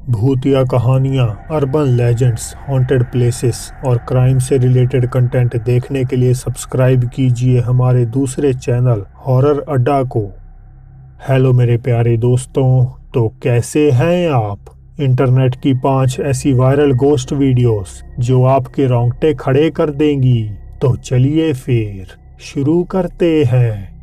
भूतिया कहानियाँ, urban legends, haunted places और क्राइम से रिलेटेड कंटेंट देखने के लिए सब्सक्राइब कीजिए हमारे दूसरे चैनल हॉरर अड्डा को। हेलो मेरे प्यारे दोस्तों, तो कैसे हैं आप? इंटरनेट की 5 ऐसी वायरल गोस्ट वीडियोस जो आपके रोंगटे खड़े कर देंगी। तो चलिए फिर शुरू करते हैं।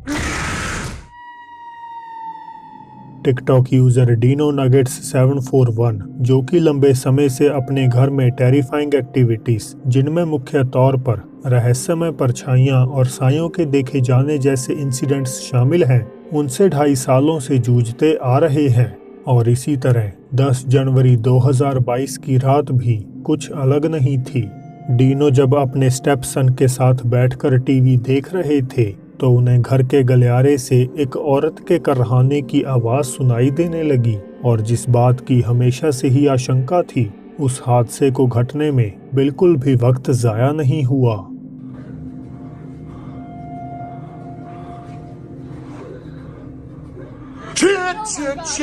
टिकटॉक यूजर डीनो नगेट्स 741, जो कि लंबे समय से अपने घर में टेरिफाइंग एक्टिविटीज, जिनमें मुख्य तौर पर रहस्यमय परछाइयां और सायों के देखे जाने जैसे इंसिडेंट्स शामिल हैं, उनसे 2.5 सालों से जूझते आ रहे हैं। और इसी तरह 10 जनवरी 2022 की रात भी कुछ अलग नहीं थी। डीनो जब अपने स्टेप सन के साथ बैठकर टीवी देख रहे थे तो उन्हें घर के गलियारे से एक औरत के करहाने की आवाज सुनाई देने लगी, और जिस बात की हमेशा से ही आशंका थी, उस हादसे को घटने में बिल्कुल भी वक्त जाया नहीं हुआ। Shit. No.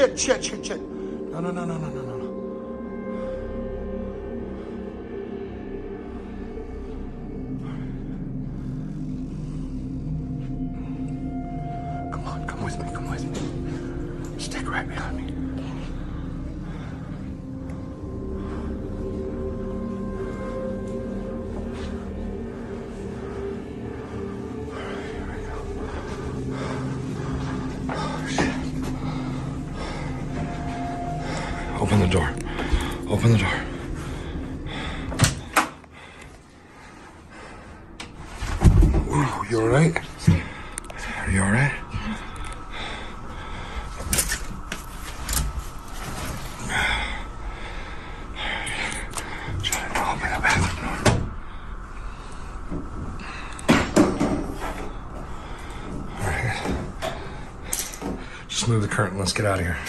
Come with me. Stick right behind me. Here we go. Oh, shit. Open the door. Ooh, you alright? Are you alright? Try to open the bathroom door. Alright. Just move the curtain. Let's get out of here.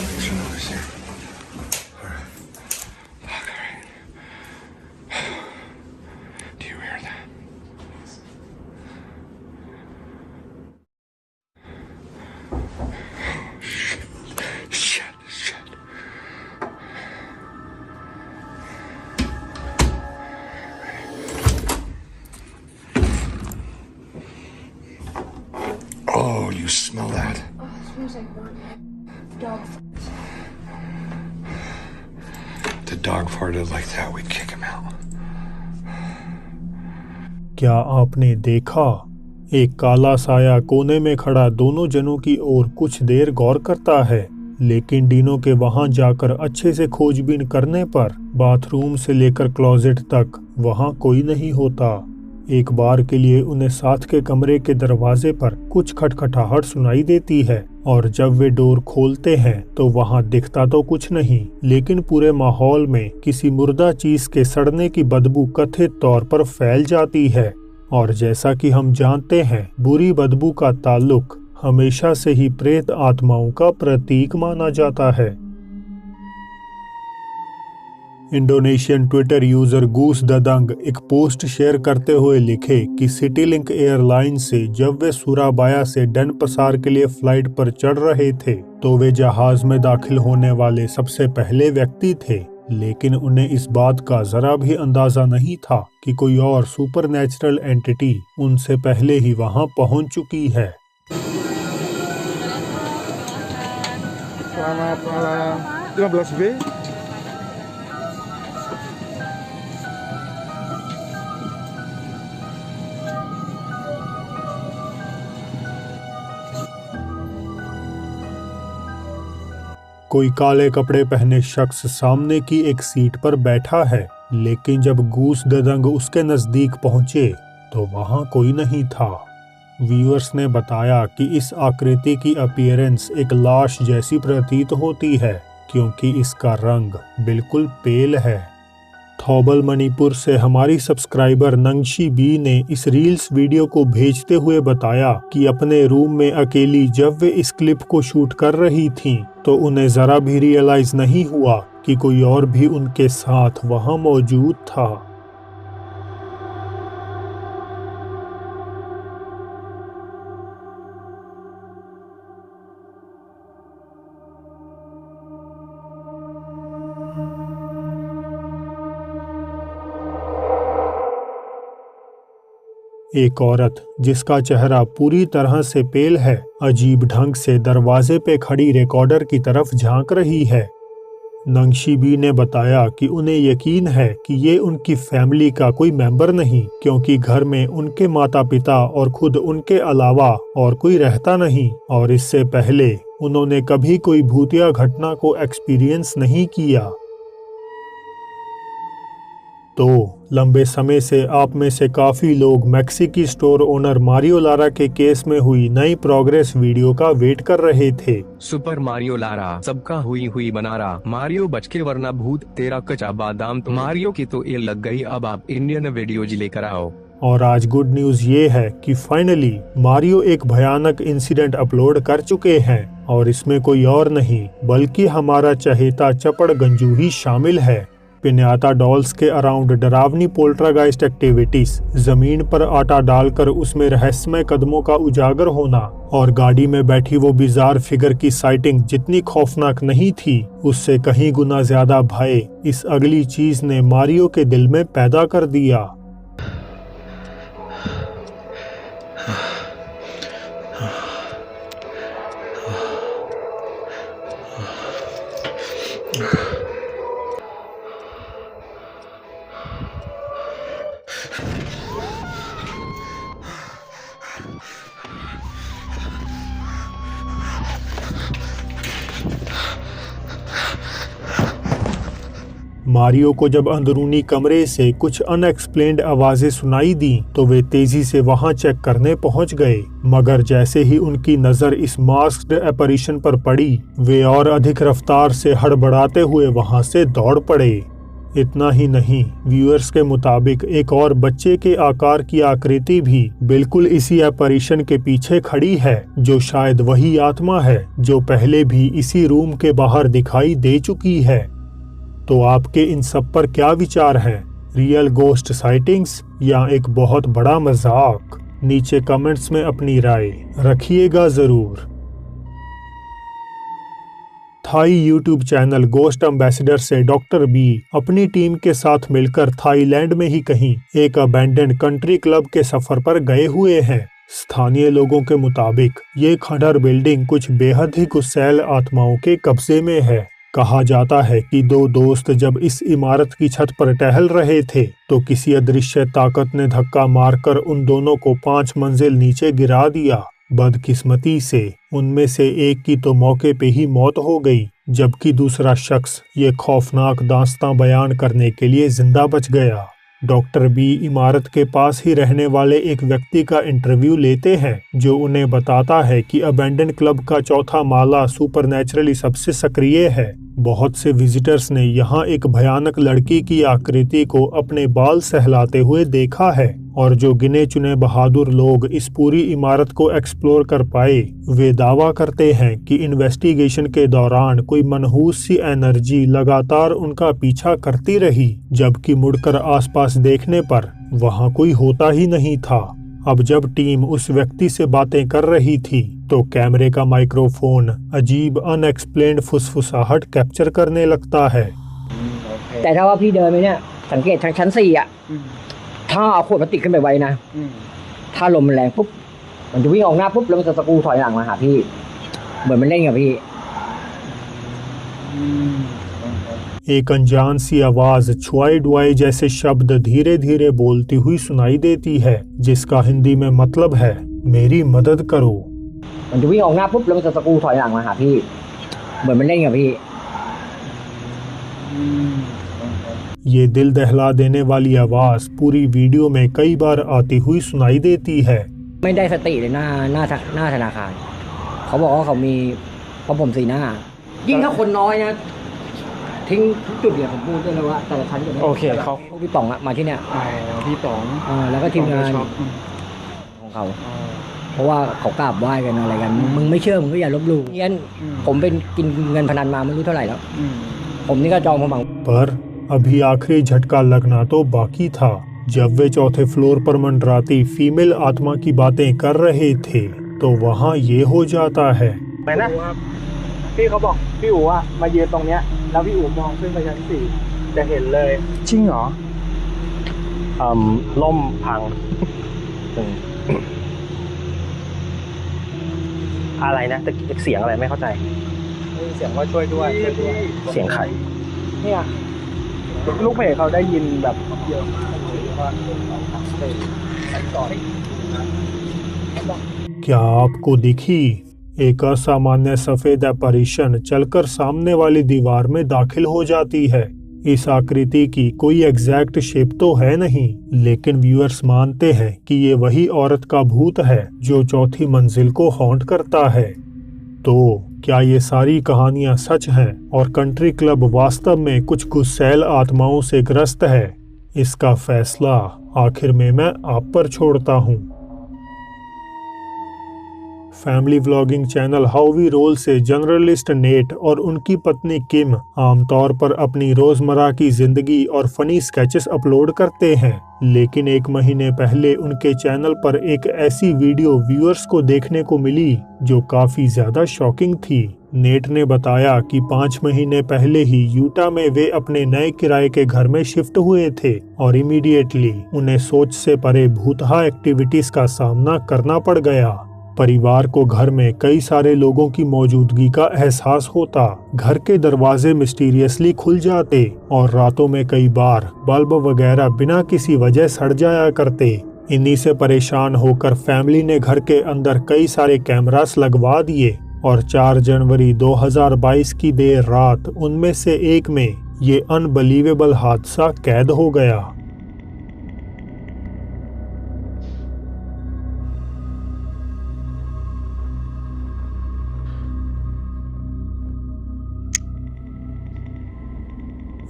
Make sure nobody's here. Alright. Fuck, alright. Do you hear that? Shit. Oh, you smell that? Oh, it smells like burnt dog farts. The dog farted like that, we kick him out. क्या आपने देखा? एक काला साया कोने में खड़ा दोनों जनों की ओर कुछ देर गौर करता है, लेकिन डीनो के वहां जाकर अच्छे से खोजबीन करने पर बाथरूम से लेकर क्लोजेट तक वहां कोई नहीं होता। एक बार के लिए उन्हें साथ के कमरे के दरवाजे पर कुछ खटखटाहट सुनाई देती है, और जब वे डोर खोलते हैं तो वहां दिखता तो कुछ नहीं, लेकिन पूरे माहौल में किसी मुर्दा चीज के सड़ने की बदबू कथित तौर पर फैल जाती है। और जैसा कि हम जानते हैं, बुरी बदबू का ताल्लुक हमेशा से ही प्रेत आत्माओं का प्रतीक माना जाता है। इंडोनेशियन ट्विटर यूजर गूस ददंग एक पोस्ट शेयर करते हुए लिखे कि सिटीलिंक एयरलाइन से जब वे सुराबाया से डेनपसार के लिए फ्लाइट पर चढ़ रहे थे तो वे जहाज में दाखिल होने वाले सबसे पहले व्यक्ति थे, लेकिन उन्हें इस बात का जरा भी अंदाजा नहीं था कि कोई और सुपरनैचुरल एंटिटी उनसे पहले ही वहां पहुंच चुकी है। Selamat malam. 15B. कोई काले कपड़े पहने शख्स सामने की एक सीट पर बैठा है, लेकिन जब गूस ददंग उसके नजदीक पहुंचे तो वहां कोई नहीं था। व्यूअर्स ने बताया कि इस आकृति की अपीयरेंस एक लाश जैसी प्रतीत होती है, क्योंकि इसका रंग बिल्कुल पेल है। थौबल मणिपुर से हमारी सब्सक्राइबर नंगशी बी ने इस रील्स वीडियो को भेजते हुए बताया कि अपने रूम में अकेली जब वे इस क्लिप को शूट कर रही थीं, तो उन्हें जरा भी रियलाइज नहीं हुआ कि कोई और भी उनके साथ वहां मौजूद था। एक औरत जिसका चेहरा पूरी तरह से पेल है अजीब ढंग से दरवाजे पे खड़ी रिकॉर्डर की तरफ झांक रही है। नंगशीबी ने बताया कि उन्हें यकीन है कि ये उनकी फैमिली का कोई मेंबर नहीं, क्योंकि घर में उनके माता पिता और खुद उनके अलावा और कोई रहता नहीं और इससे पहले उन्होंने कभी कोई भूतिया घटना को एक्सपीरियंस नहीं किया। तो लंबे समय से आप में से काफी लोग मैक्सिकी स्टोर ओनर मारियो लारा के केस में हुई नई प्रोग्रेस वीडियो का वेट कर रहे थे। सुपर मारियो लारा सबका हुई बनारा, मारियो बचके वरना भूत, तेरा कच्चा बादाम तो मारियो की तो ये लग गई, अब आप इंडियन वीडियोज लेकर आओ। और आज गुड न्यूज ये है कि फाइनली मारियो एक भयानक इंसिडेंट अपलोड कर चुके हैं और इसमें कोई और नहीं बल्कि हमारा चहेता चपड़ गंजू ही शामिल है। पिन्याता डॉल्स के अराउंड डरावनी पोल्टरगाइस्ट एक्टिविटीज, जमीन पर आटा डालकर उसमें रहस्यमय कदमों का उजागर होना और गाड़ी में बैठी वो बिजार फिगर की साइटिंग जितनी खौफनाक नहीं थी उससे कहीं गुना ज्यादा भय इस अगली चीज ने मारियो के दिल में पैदा कर दिया। मारियो को जब अंदरूनी कमरे से कुछ अनएक्सप्लेन्ड आवाजें सुनाई दी तो वे तेजी से वहां चेक करने पहुंच गए, मगर जैसे ही उनकी नजर इस मास्क्ड एपरिशन पर पड़ी वे और अधिक रफ्तार से हड़बड़ाते हुए वहां से दौड़ पड़े। इतना ही नहीं, व्यूअर्स के मुताबिक एक और बच्चे के आकार की आकृति भी बिल्कुल इसी एपरिशन के पीछे खड़ी है, जो शायद वही आत्मा है जो पहले भी इसी रूम के बाहर दिखाई दे चुकी है। तो आपके इन सब पर क्या विचार हैं? रियल गोस्ट साइटिंग्स या एक बहुत बड़ा मजाक? नीचे कमेंट्स में अपनी राय रखिएगा जरूर। Thai YouTube channel ghost ambassador से डॉक्टर बी अपनी टीम के साथ मिलकर थाईलैंड में ही कहीं एक अबैंडन्ड कंट्री क्लब के सफर पर गए हुए हैं। स्थानीय लोगों के मुताबिक ये खंडहर बिल्डिंग कुछ बेहद ही गुस्सैल आत्माओं के कब्जे में है। कहा जाता है कि दो दोस्त जब इस इमारत की छत पर टहल रहे थे तो किसी अदृश्य ताकत ने धक्का मारकर उन दोनों को 5 मंजिल नीचे गिरा दिया। बदकिस्मती से उनमें से एक की तो मौके पे ही मौत हो गई, जबकि दूसरा शख्स ये खौफनाक दास्तां बयान करने के लिए जिंदा बच गया। डॉक्टर बी इमारत के पास ही रहने वाले एक व्यक्ति का इंटरव्यू लेते हैं जो उन्हें बताता है कि अबैंडन क्लब का चौथा माला सुपरनैचुरली सबसे सक्रिय है। बहुत से विजिटर्स ने यहाँ एक भयानक लड़की की आकृति को अपने बाल सहलाते हुए देखा है और जो गिने चुने बहादुर लोग इस पूरी इमारत को एक्सप्लोर कर पाए वे दावा करते हैं कि इन्वेस्टिगेशन के दौरान कोई मनहूस सी एनर्जी लगातार उनका पीछा करती रही, जबकि मुड़कर आसपास देखने पर वहां कोई होता ही नहीं था। अब जब टीम उस व्यक्ति से बातें कर रही थी तो कैमरे का माइक्रोफोन अजीब अनएक्सप्लेन्ड फुसफुसाहट कैप्चर करने लगता है। แต่ถ้าว่าพี่เดินไปเนี่ยสังเกตทางชั้น4อ่ะถ้าเอาขวดพลาสติกขึ้นไปไว้นะถ้าลมมันแรงปุ๊บมันจะวิ่งออกหน้าปุ๊บแล้วมันจะตะกูถอยหลังมาหาพี่เหมือนมันเล่นกับพี่ एक अनजान सी आवाज छुआई डुआई जैसे शब्द धीरे धीरे बोलती हुई सुनाई देती है, जिसका हिंदी में मतलब है मेरी मदद करो। มันจะวิ่งออกหน้าปุ๊บแล้วมันจะตะกูถอยหลังมาหาพี่เหมือนมันเล่นกับพี่ ये दिल दहला देने वाली आवाज पूरी वीडियो में कई बार आती हुई सुनाई देती है। ไม่ได้สติเลยหน้าธนาคารเขาบอกว่าเขามีเพราะผมสีหน้ายิ่งถ้าคนน้อยนะทิ้งทุกจุดเนี่ยผมพูดได้เลยว่าแต่ละชั้นจะไม่โอเคเขาพี่ป๋องอะมาที่เนี่ยพี่ป๋องแล้วก็ทีมงานของเขาเพราะว่าเขากราบไหว้กันอะไรกันมึงไม่เชื่อมึงก็อย่าลบหลู่งั้นผมเป็นกินเงินพนันมาไม่รู้เท่าไหร่แล้วผมนี่ก็จองพมัง पर अभी आखिरी झटका लगना तो बाकी था जब वे चौथे फ्लोर पर मंडराती फीमेल आत्मा की बातें कर रहे थे तो वहाँ ये हो जाता है। พี่เขาบอกพี่อู๋อะมายืนตรงเนี้ยแล้วพี่อู๋มองขึ้นไปชั้น4จะเห็นเลยจริงเหรอล่มพัง อะไรนะตะกี้เสียงอะไรไม่เข้าใจ เสียงว่าช่วยด้วยช่วยด้วย เสียงใคร เนี่ยลูกเพจเขาได้ยินแบบเยอะมากเลยว่า क्या आपको दिखी? एक असामान्य सफेद apparition चलकर सामने वाली दीवार में दाखिल हो जाती है। इस आकृति की कोई एग्जैक्ट शेप तो है नहीं, लेकिन व्यूअर्स मानते हैं कि ये वही औरत का भूत है जो चौथी मंजिल को हॉन्ट करता है। तो क्या ये सारी कहानियां सच हैं और कंट्री क्लब वास्तव में कुछ गुस्सैल आत्माओं से ग्रस्त है? इसका फैसला आखिर में मैं आप पर छोड़ता हूँ। Family vlogging channel how we roll से जर्नलिस्ट नेट और उनकी पत्नी किम आमतौर पर अपनी रोजमर्रा की जिंदगी और फनी स्केचेस अपलोड करते हैं, लेकिन एक महीने पहले उनके चैनल पर एक ऐसी वीडियो व्यूअर्स को देखने को मिली जो काफी ज्यादा शॉकिंग थी। नेट ने बताया कि 5 महीने पहले ही यूटा में वे अपने नए किराए के घर में शिफ्ट हुए थे और इमीडिएटली उन्हें सोच से परे भूतहा एक्टिविटीज का सामना करना पड़ गया। परिवार को घर में कई सारे लोगों की मौजूदगी का एहसास होता, घर के दरवाजे मिस्टीरियसली खुल जाते और रातों में कई बार बल्ब वगैरह बिना किसी वजह सड़ जाया करते। इन्हीं से परेशान होकर फैमिली ने घर के अंदर कई सारे कैमरास लगवा दिए और 4 जनवरी 2022 की देर रात उनमें से एक में ये अनबिलीवेबल हादसा कैद हो गया।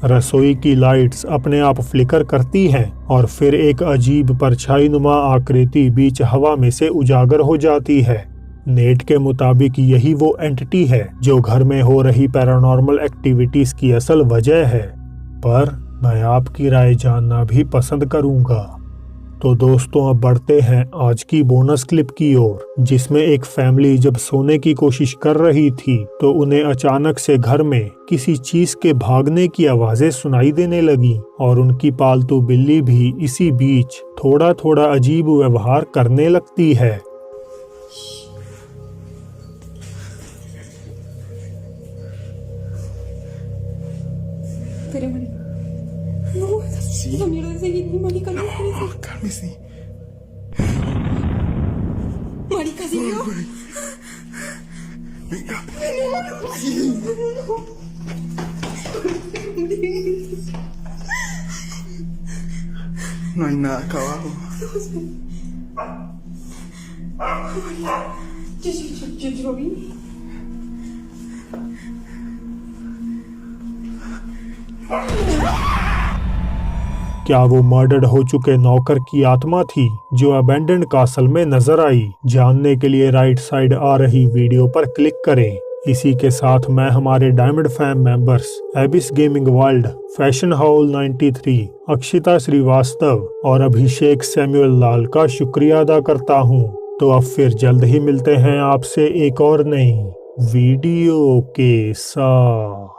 रसोई की लाइट्स अपने आप फ्लिकर करती हैं और फिर एक अजीब परछाईनुमा आकृति बीच हवा में से उजागर हो जाती है। नेट के मुताबिक यही वो एंटिटी है जो घर में हो रही पैरानॉर्मल एक्टिविटीज की असल वजह है, पर मैं आपकी राय जानना भी पसंद करूंगा। तो दोस्तों, अब बढ़ते हैं आज की बोनस क्लिप की ओर, जिसमें एक फैमिली जब सोने की कोशिश कर रही थी तो उन्हें अचानक से घर में किसी चीज के भागने की आवाजें सुनाई देने लगी और उनकी पालतू बिल्ली भी इसी बीच थोड़ा थोड़ा अजीब व्यवहार करने लगती है। No, esa mierda de seguir, marica, no, Cálmese. marica, ¿siguió? Venga. No hay nada acá abajo. Yo vi. क्या वो मर्डर्ड हो चुके नौकर की आत्मा थी जो अबैंडन्ड कासल में नजर आई? जानने के लिए राइट साइड आ रही वीडियो पर क्लिक करें। इसी के साथ मैं हमारे diamond fam members Abyss gaming world, fashion howl 93, Akshita Srivastava और अभिषेक सैमुअल लाल का शुक्रिया अदा करता हूँ। तो अब फिर जल्द ही मिलते हैं आपसे एक और नई वीडियो के साथ।